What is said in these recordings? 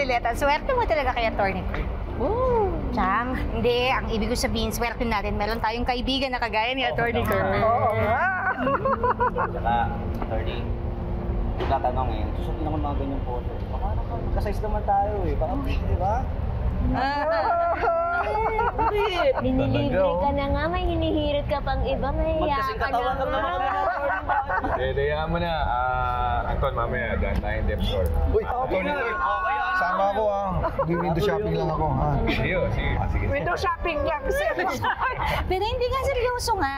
Lileta, swerte mo talaga kay Atty. Kurt. Oh. Chang, hindi. Ang ibig ko sabihin, swerte natin. Meron tayong kaibigan na kagaya ni Atty. Kurt. Oo nga. Saka, attorney, tatanong susundin ako ng mga ganyang photo. Baka naman, magka-size naman tayo Baka, di ba? Binilibre ka na nga, may hinihirit ka pang iba, may Magkasing katawan lang naman kami na Dayaan mo na. Anton, mamaya, daan tayong dep store. Uy, Okay na. sama ako Window shopping lang ako Sige. window shopping lang, sir. Pero hindi nga seryoso nga.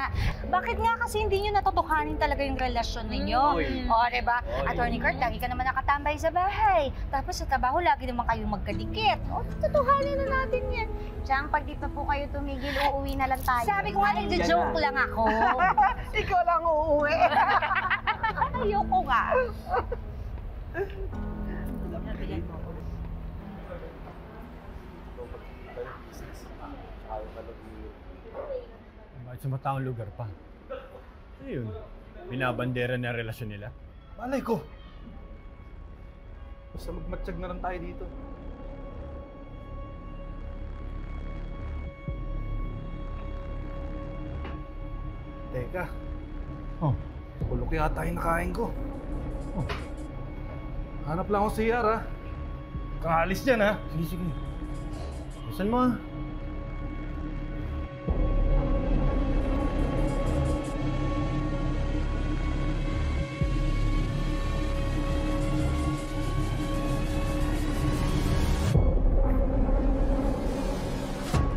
Bakit nga kasi hindi nyo natutukanin talaga yung relasyon ninyo? O, diba? Atty. Kurt, lagi ka naman nakatambay sa bahay. Tapos sa trabaho, lagi naman kayong magkadikit. O, tutuhanin na natin yan. Chang, pag di pa po kayo tumigil, uuwi na lang tayo. Sabi ko nga, nagja-joke lang ako. Ikaw lang uuwi. Ayoko nga. Bakit sa mataong lugar pa? Ano yun? Binabandera na relasyon nila? Malay ko. Basta magmatsyag na lang tayo dito. Teka. Kulok yata yung nakain ko. Hanap lang ako si Yara. Kaalis dyan Sige. Saan mo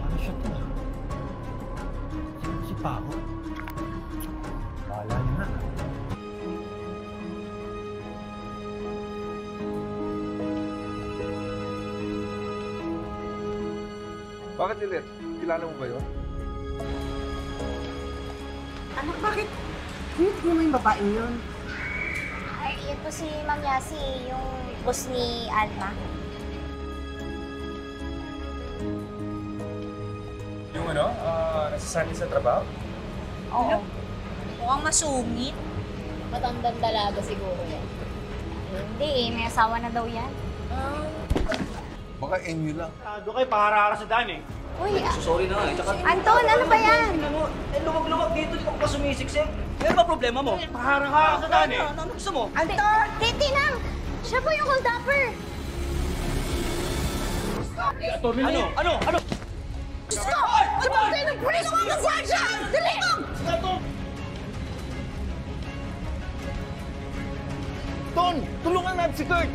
Ano siya to? Si Paco? Bahala niya na. Bakit, Lilet? Kilala mo ba yun? Anak, bakit? Cute mo yung babaeng yun. Ay, yun po si Ma'am Yasi, yung boss ni Alma. Yung nasasali sa trabaho? Oo. Mukhang masungit. Matandang dalaga siguro yan. Hindi may asawa na daw yan. Baka MU lang. Doon kayo pangarara sa daan Uy, Sorry na Tsaka, Anton, ano ba yan? luwag-luwag dito, di ako pa sumisiksik. Ano ba problema mo? Pangarara sa daan Ano gusto mo? Anton! Titinang! Siya po yung hold-upper! Ano? Diyos ko! Tumawag kayo ng police! Tumawag ng gwardiya! Dali mo! Ton! Tulungan natin si Kurt!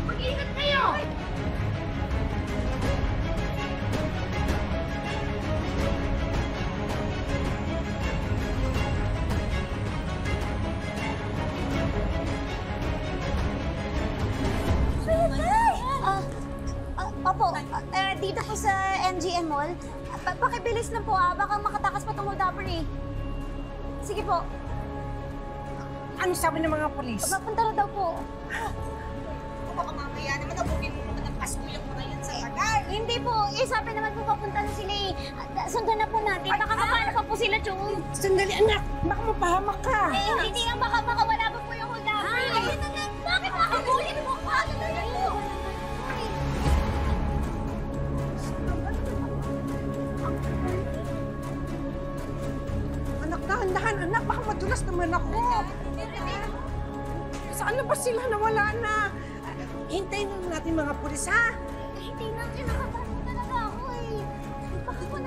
Mag-ingat kayo! Opo, dito po sa MGM Mall. Pakibilis na po baka makatakas pa itong hold-upper Sige po. Ano sabi ng mga polis? Papunta na daw po. Baka mamaya naman nabugin mo naman ng pasko yung mga yan sa tagal. Hindi po, sabi naman po papunta na sila Sundan na po natin. Baka mapano pa po sila, Chong. Sandali, anak. Baka mapahamak ka. Hindi lang baka wala pa po yung hold-upper. Ayun na lang. Bakit makabulin mo pa? Ano na lang po? Anak, dahan-dahan, anak. Baka madulas naman ako. Saan na ba sila? Nawala na. Hintayin na natin mga pulis, ha? Hindi na, kinakabahan talaga ako Baka po